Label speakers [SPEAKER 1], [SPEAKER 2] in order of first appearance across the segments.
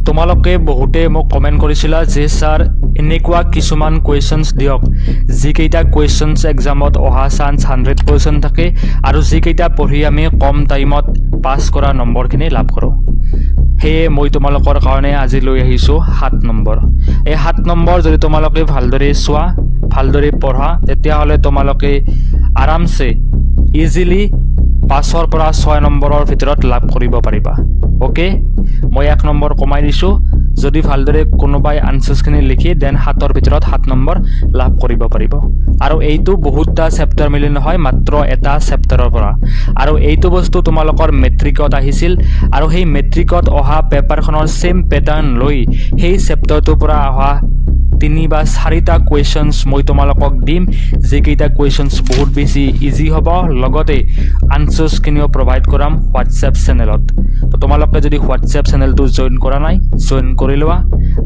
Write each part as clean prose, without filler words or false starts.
[SPEAKER 1] তোমালোকে বহুতে মোক কমেন্ট কৰিছিলা যে স্যাৰ এনেকুৱা কিছুমান কোৱেশ্চনছ দিয়ক যিকেইটা কোৱেশ্চনছ এক্সামত অহা চান্স 100% থাকে আৰু যিকেইটা পঢ়ি আমি কম টাইমত পাছ কৰা নম্বৰখিনি লাভ কৰোঁ হেয়ে মই তোমালোকৰ কাৰণে আজি লৈ আহিছোঁ 7 নম্বৰ এই 7 নম্বৰ যদি তোমালোকে ভালদৰে চোৱা ভালদৰে পঢ়া তেতিয়াহ'লে তোমালোকে আৰামছে ইজিলি 5 পৰা 6 নম্বৰৰ ভিতৰত লাভ কৰিব পাৰিবা ওকে মই 1 নম্বৰ কমাই দিছো যদি ভালদৰে কোনোবাই আনসাৰছখিনি লিখি দেন 7ৰ ভিতৰত 7 নম্বৰ লাভ কৰিব পাৰিব আৰু এইটো বহুতটা চেপ্টাৰ মিলি নহয় মাত্ৰ এটা চেপ্টাৰৰ পৰা আৰু এইটো বস্তু তোমালোকৰ মেট্ৰিকত আহিছিল আৰু সেই মেট্ৰিকত অহা পেপাৰখনৰ সেম প্যাটাৰ্ন লৈ সেই চেপ্টাৰটোৰ পৰা অহা 3 বা 4টা কোৱেশ্চনছ মই তোমালোকক দিম যেকেইটা কোৱেশ্চনছ বহুত বেছি ইজি হ'ব লগতে আনসাৰছখিনিও প্ৰভাইড কৰাম WhatsApp চেনেলত তো তোমালোকে যদি WhatsApp চেনেলটো জয়েন কৰা নাই জয়েন কৰি লোৱা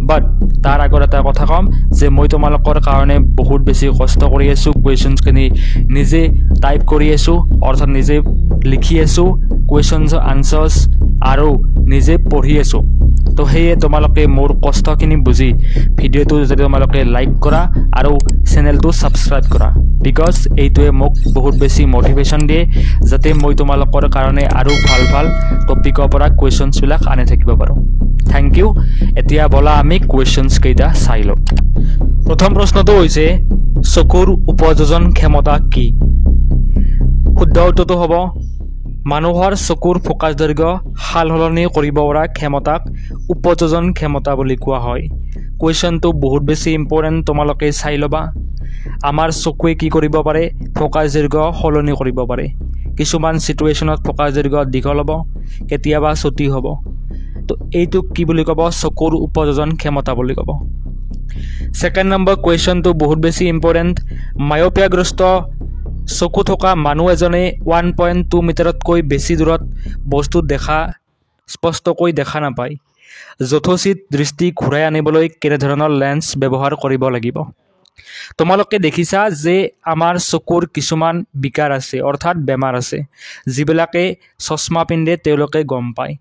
[SPEAKER 1] বাট তাৰ আগত এটা কথা কম যে মই তোমালোকৰ কাৰণে বহুত বেছি কষ্ট কৰি আছো কোৱেশ্চনছখিনি নিজে টাইপ কৰি আছো অৰ্থাৎ নিজে লিখি আছো কোৱেশ্চনছ আনসাৰছ আৰু নিজে পঢ়ি আছো তো হেয়ে তোমালোকে মোৰ কষ্টখিনি বুজি ভিডিওটো যদি তোমালোকে লাইক কৰা আৰু চেনেলটো সাবস্ক্ৰাইব কৰা বিকজ এইটোৱে মোক বহুত বেছি মোটিভেশন দিয়ে যাতে মই তোমালোকৰ কাৰণে আৰু ভাল ভাল টপিকৰ পৰা কোৱেশ্চনছ বিলাক আনি থাকিব পাৰো থ্যাংক ইউ এতিয়া বলা আমি কোৱেশ্চনছ কেইটা চাই লও প্ৰথম প্ৰশ্নটো হৈছে চকুৰ উপযোজন ক্ষমতা কি শুদ্ধ উত্তৰটো হ'ব মানুহৰ চকুৰ ফোকাস দৈৰ্ঘ্য হালহলনি কৰিব পৰা ক্ষমতাক উপযোজন ক্ষমতা বুলি কোৱা হয় কোৱেশ্চনটো বহুত বেছি ইম্পৰ্টেন্ট তোমালোকে চাই লবা আমাৰ চকুৱে কি কৰিব পাৰে ফোকাস দৈৰ্ঘ্য হলনি কৰিব পাৰে কিছুমান সিচুৱেশনত ফোকাস দৈৰ্ঘ্য দীঘল হ'ব কেতিয়াবা ছুটি হ'ব তো এইটো কি বুলি ক'ব চকুৰ উপযোজন ক্ষমতা বুলি ক'ব সেকেন্ড নম্বৰ কোৱেশ্চনটো বহুত বেছি ইম্পৰ্টেন্ট মায়োপিয়াগ্ৰস্ত চকু থকা মানুহ এজনে 1.2 মিটাৰতকৈ বেছি দূৰত বস্তু দেখা স্পষ্টকৈ দেখা নাপায় যথোচিত দৃষ্টি ঘূৰাই আনিবলৈ কেনে ধৰণৰ লেন্স ব্যৱহাৰ কৰিব লাগিব তোমালোকে দেখিছা যে আমাৰ চকুৰ কিছুমান বিকাৰ আছে অৰ্থাৎ বেমাৰ আছে যিবিলাকে চশমা পিন্ধে তেওঁলোকে গম পায়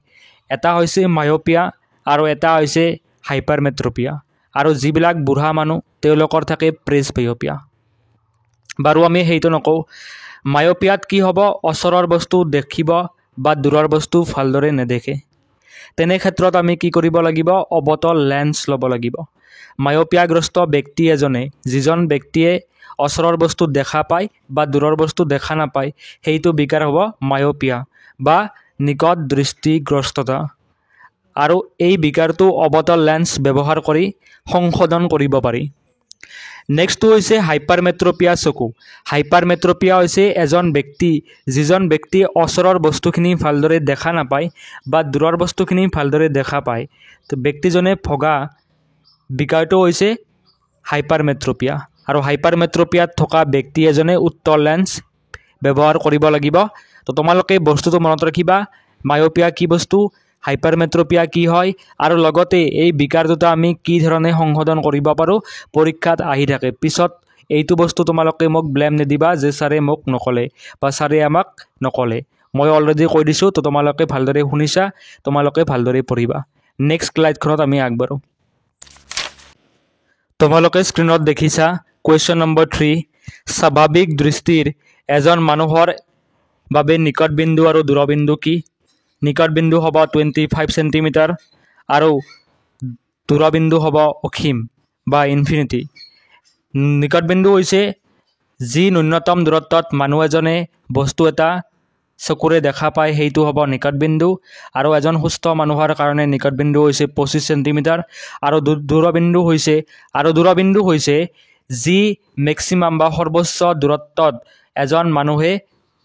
[SPEAKER 1] এটা হৈছে মায়োপিয়া আৰু এটা হৈছে হাইপাৰমেট্ৰোপিয়া আৰু যিবিলাক বুঢ়া মানুহ তেওঁলোকৰ থাকে প্ৰেছবায়োপিয়া বাৰু আমি হেইটো নকও মায়োপিয়াত কি হ'ব ওচৰৰ বস্তু দেখিব বা দূৰৰ বস্তু ভালদৰে নেদেখে তেনে ক্ষেত্ৰত আমি কি কৰিব লাগিব অবতল লেন্স ল'ব লাগিব মায়োপিয়াগ্ৰস্ত ব্যক্তি এজনে যিজন ব্যক্তিয়ে ওচৰৰ বস্তু দেখা পায় বা দূৰৰ বস্তু দেখা নাপায় হেইটো বিকাৰ হ'ব মায়োপিয়া বা নিকট দৃষ্টিগ্ৰস্ততা আৰু এই বিকাৰটো অবতল লেন্স ব্যৱহাৰ কৰি সংশোধন কৰিব পাৰি নেক্সট হৈছে হাইপাৰমেট্ৰোপিয়া চকু হাইপাৰমেট্ৰোপিয়া হৈছে এজন ব্যক্তি যিজন ব্যক্তি ওচৰৰ বস্তুখিনি ভালদৰে দেখা নাপায় বা দূৰৰ বস্তুখিনি ভালদৰে দেখা পায় তো ব্যক্তিজনে ভগা বিকাৰটো হৈছে হাইপাৰমেট্ৰোপিয়া আৰু হাইপাৰমেট্ৰোপিয়াত থকা ব্যক্তি এজনে উত্তল লেন্স ব্যৱহাৰ কৰিব লাগিব তো তোমালোকে বস্তুটো মনত ৰাখিবা মায়োপিয়া কি বস্তু হাইপাৰমেট্ৰোপিয়া কি হয় আৰু লগতে এই বিকাৰ দুটা আমি কি ধৰণে সংশোধন কৰিব পাৰো পৰীক্ষাত আহি থাকে পিছত এইটো বস্তু তোমালোকে মোক ব্লেম নিদিবা যে সাৰে মোক নকলে বা সাৰে আমাক নকলে মই অলৰেডি কৈ দিছো তো তোমালোকে ভালদৰে শুনিছা তোমালোকে ভালদৰে পঢ়িবা নেক্সট স্লাইডখনত আমি আগবাঢ়ো তোমালোকে স্ক্ৰিনত দেখিছা কোৱেশ্চন নম্বৰ 3 স্বাভাৱিক দৃষ্টিৰ এজন মানুহৰ বাবে নিকট বিন্দু আৰু দূৰবিন্দু কি নিকট বিন্দু হ'ব 25 সেন্টিমিটাৰ আৰু দূৰবিন্দু হ'ব অসীম বা ইনফিনিটি নিকট বিন্দু হৈছে যি ন্যূনতম দূৰত্বত মানুহ এজনে বস্তু এটা চকুৰে দেখা পায় হেইটো হ'ব নিকট বিন্দু আৰু এজন সুস্থ মানুহৰ কাৰণে নিকট বিন্দু হৈছে 25 সেন্টিমিটাৰ আৰু দূৰবিন্দু হৈছে যি ম্যাক্সিমাম বা সৰ্বোচ্চ দূৰত্বত এজন মানুহে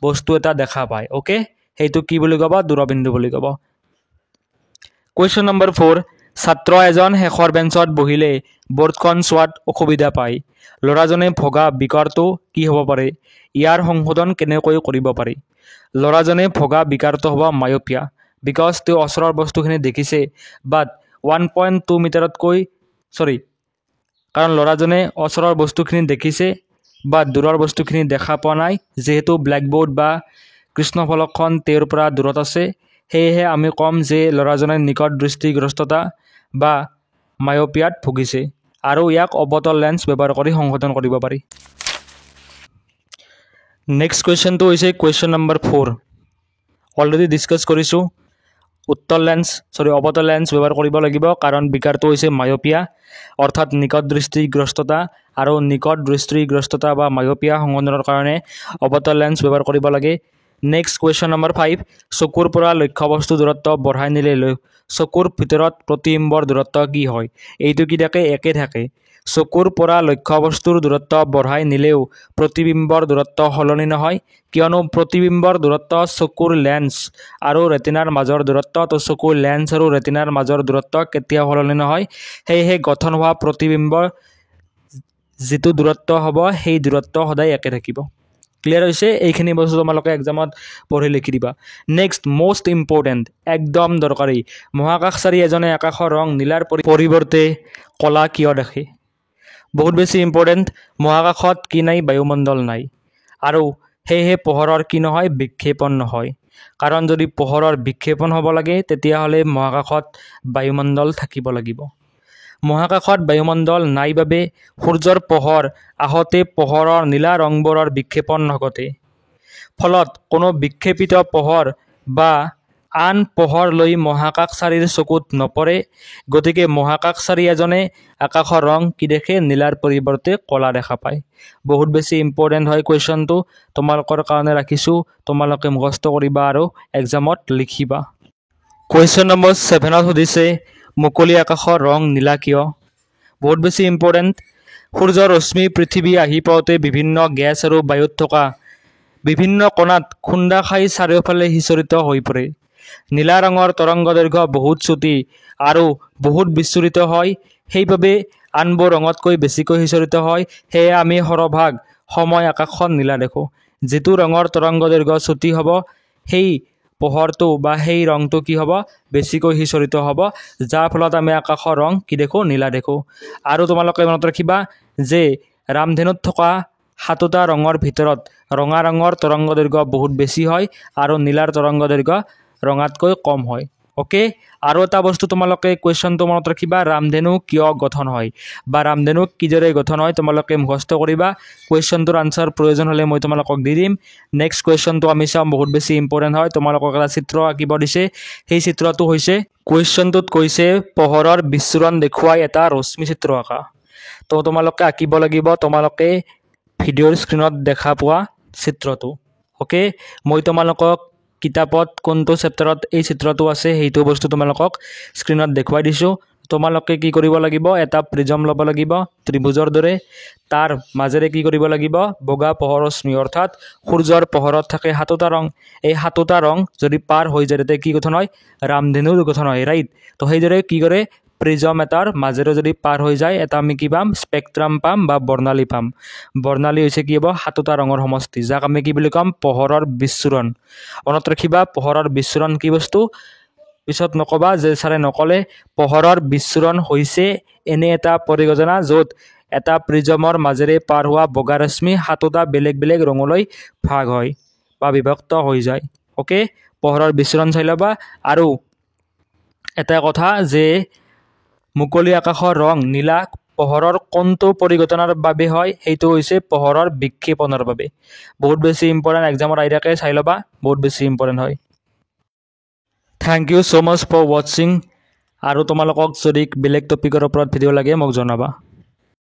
[SPEAKER 1] বস্তু এটা দেখা পায় ওকে হেইটো কি বুলি ক'ব দূৰবিন্দু বুলি ক'ব কোৱেশ্চন নম্বৰ 4 ছাত্ৰ এজন শেষৰ বেঞ্চত বহিলে বৰ্ডখন চোৱাত অসুবিধা পায় লৰাজনে ভগা বিকাৰটো কি হ'ব পাৰে ইয়াৰ সংশোধন কেনেকৈ কৰিব পাৰি লৰাজনে ভগা বিকাৰটো হ'ব মায়োপিয়া বিকজ তেওঁ ওচৰৰ বস্তুখিনি দেখিছে বাট 1.2 মিটাৰতকৈ কাৰণ লৰাজনে ওচৰৰ বস্তুখিনি দেখিছে বা দূৰৰ বস্তুখিনি দেখা পোৱা নাই যেহেতু ব্ল্যাকবোৰ্ড বা কৃষ্ণফলকখন তেওঁৰ পৰা দূৰত আছে সেয়েহে আমি কম যে লৰাজনে নিকট দৃষ্টিগ্ৰস্ততা বা মায়োপিয়াত ভুগিছে আৰু ইয়াক অৱতল লেন্স ব্যৱহাৰ কৰি সংশোধন কৰিব পাৰি। নেক্সট কুৱেশ্যনটো হৈছে কুৱেশ্যন নম্বৰ 4। অলৰেডি ডিছকাছ কৰিছোঁ। অৱতল লেন্স ব্যৱহাৰ কৰিব লাগিব কাৰণ বিকাৰটো হৈছে মায়োপিয়া অৰ্থাৎ নিকট দৃষ্টিগ্ৰস্ততা আৰু নিকট দৃষ্টিগ্ৰস্ততা বা মায়োপিয়া সংশোধনৰ কাৰণে অৱতল লেন্স ব্যৱহাৰ কৰিব লাগে। Next question number 5। চকুৰ পৰা লক্ষ্যবস্তু দূৰত্ব বঢ়াই নিলে চকুৰ ভিতৰত প্ৰতিবিম্বৰ দূৰত্ব কি হয়? এইটো কি থাকে? একে থাকে। চকুৰ পৰা লক্ষ্যবস্তুৰ দূৰত্ব বঢ়াই নিলেও প্ৰতিবিম্বৰ দূৰত্ব সলনি নহয়, কিয়নো প্ৰতিবিম্বৰ দূৰত্ব চকুৰ লেন্স আৰু ৰেটিনাৰ মাজৰ দূৰত্ব, তো চকুৰ লেন্স আৰু ৰেটিনাৰ মাজৰ দূৰত্ব কেতিয়াও সলনি নহয়। সেয়েহে গঠন হোৱা প্ৰতিবিম্বৰ যিটো দূৰত্ব হ'ব সেই দূৰত্ব সদায় একে থাকিব। ক্লিয়াৰ হৈছে? এইখিনি বস্তু তোমালোকে এক্সামত পঢ়ি লিখি দিবা। নেক্সট মষ্ট ইম্পৰ্টেণ্ট, একদম দৰকাৰী, মহাকাশচাৰী এজনে আকাশৰ ৰং নীলাৰ পৰিৱৰ্তে ক'লা কিয় দেখে? বহুত বেছি ইম্পৰ্টেণ্ট। মহাকাশত কি নাই? বায়ুমণ্ডল নাই, আৰু সেয়েহে পোহৰৰ কি নহয়? বিক্ষেপণ নহয়। কাৰণ যদি পোহৰৰ বিক্ষেপণ হ'ব লাগে তেতিয়াহ'লে মহাকাশত বায়ুমণ্ডল থাকিব লাগিব। মহাকাশত বায়ুমণ্ডল নাই বাবে সূৰ্যৰ পোহৰ আহোঁতে পোহৰৰ নীলা ৰংবোৰৰ বিক্ষেপণ নঘটে। ফলত কোনো বিক্ষেপিত পোহৰ বা আন পোহৰ লৈ মহাকাশচাৰীৰ চকুত নপৰে। গতিকে মহাকাশচাৰী এজনে আকাশৰ ৰং কি দেখে? নীলাৰ পৰিৱৰ্তে ক'লা দেখা পায়। বহুত বেছি ইম্পৰ্টেণ্ট হয় কুৱেশ্যনটো, তোমালোকৰ কাৰণে ৰাখিছোঁ। তোমালোকে মুখস্থ কৰিবা আৰু এক্সামত লিখিবা। কুৱেশ্যন নম্বৰ 7ত সুধিছে মুকলি আকাশৰ ৰং নীলা কিয়? বহুত বেছি ইম্পৰ্টেণ্ট। সূৰ্যৰ ৰশ্মি পৃথিৱী আহি পাওঁতে বিভিন্ন গেছ আৰু বায়ুত থকা বিভিন্ন কণাত খুন্দা খাই চাৰিওফালে সিঁচৰিত হৈ পৰে। নীলা ৰঙৰ তৰংগ দৈৰ্ঘ্য বহুত চুটি আৰু বহুত বিচ্ছুৰিত হয়, সেইবাবে আনবোৰ ৰঙতকৈ বেছিকৈ সিঁচৰিত হয়। সেয়ে আমি সৰহভাগ সময় আকাশখন নীলা দেখোঁ। যিটো ৰঙৰ তৰংগ দৈৰ্ঘ্য চুটি হ'ব সেই পোহৰটো বা সেই ৰংটো কি হ'ব? বেছিকৈ সিঁচৰিত হ'ব, যাৰ ফলত আমি আকাশৰ ৰং কি দেখোঁ? নীলা দেখোঁ। আৰু তোমালোকে মনত ৰাখিবা যে ৰামধেনুত থকা 7টা ৰঙৰ ভিতৰত ৰঙা ৰঙৰ তৰংগ দৈৰ্ঘ্য বহুত বেছি হয় আৰু নীলাৰ তৰংগ দৈৰ্ঘ্য ৰঙাতকৈ কম হয়। অ'কে, আৰু এটা বস্তু তোমালোকে কুৱেশ্যনটো মনত ৰাখিবা, ৰামধেনু কিয় গঠন হয় বা ৰামধেনু কিদৰে গঠন হয় তোমালোকে মুখস্থ কৰিবা। কুৱেশ্যনটোৰ আনচাৰ প্ৰয়োজন হ'লে মই তোমালোকক দি দিম। নেক্সট কুৱেশ্যনটো আমি চাম, বহুত বেছি ইম্পৰ্টেণ্ট হয়। তোমালোকক এটা চিত্ৰ আঁকিব দিছে, সেই চিত্ৰটো হৈছে কুৱেশ্যনটোত কৈছে পোহৰৰ বিচ্ছুৰণ দেখুৱাই এটা ৰশ্মি চিত্ৰ আঁকা। তো তোমালোকে আঁকিব লাগিব তোমালোকে ভিডিঅ'ৰ স্ক্ৰীণত দেখা পোৱা চিত্ৰটো। অ'কে, মই তোমালোকক কিতাপত কোনটো চেপ্টাৰত এই চিত্ৰটো আছে সেইটো বস্তু তোমালোকক স্ক্ৰীণত দেখুৱাই দিছোঁ। তোমালোকে কি কৰিব লাগিব? এটা প্ৰিজম ল'ব লাগিব ত্ৰিভুজৰ দৰে, তাৰ মাজেৰে কি কৰিব লাগিব? বগা পোহৰ ৰশ্মি অৰ্থাৎ সূৰ্যৰ পোহৰত থাকে 7টা ৰং। এই 7টা ৰং যদি পাৰ হৈ যায় তেতিয়া কি গঠন হয়? ৰামধেনুৰ গঠন হয়, ৰাইট? তো সেইদৰে কি কৰে? প্ৰিজম এটাৰ মাজেৰে যদি পাৰ হৈ যায় এটা আমি কি পাম? স্পেক্ট্ৰাম পাম বা বৰ্ণালী পাম। বৰ্ণালী হৈছে কি হ'ব? 7টা ৰঙৰ সমষ্টি, যাক আমি কি বুলি ক'ম? পোহৰৰ বিচ্ছুৰণ। মনত ৰাখিবা পোহৰৰ বিচ্ছুৰণ কি বস্তু? পিছত নক'বা যে ছাৰে নক'লে। পোহৰৰ বিচ্ছুৰণ হৈছে এনে এটা পৰিঘটনা য'ত এটা প্ৰিজমৰ মাজেৰে পাৰ হোৱা বগা ৰশ্মি 7টা বেলেগ বেলেগ ৰঙলৈ ভাগ হয় বা বিভক্ত হৈ যায়। অ'কে, পোহৰৰ বিচ্ছুৰণ চাই ল'বা। আৰু এটা কথা যে মুকলি আকাশৰ ৰং নীলা পোহৰৰ কোনটো পৰিঘটনাৰ বাবে হয়? সেইটো হৈছে পোহৰৰ বিক্ষেপণৰ বাবে। বহুত বেছি ইম্পৰ্টেণ্ট, এক্সামত আহি থাকে, চাই ল'বা, বহুত বেছি ইম্পৰ্টেণ্ট হয়। Thank you so' much for ৱাচিং। আৰু তোমালোকক যদি বেলেগ টপিকৰ ওপৰত ভিডিঅ' লাগে মোক জনাবা।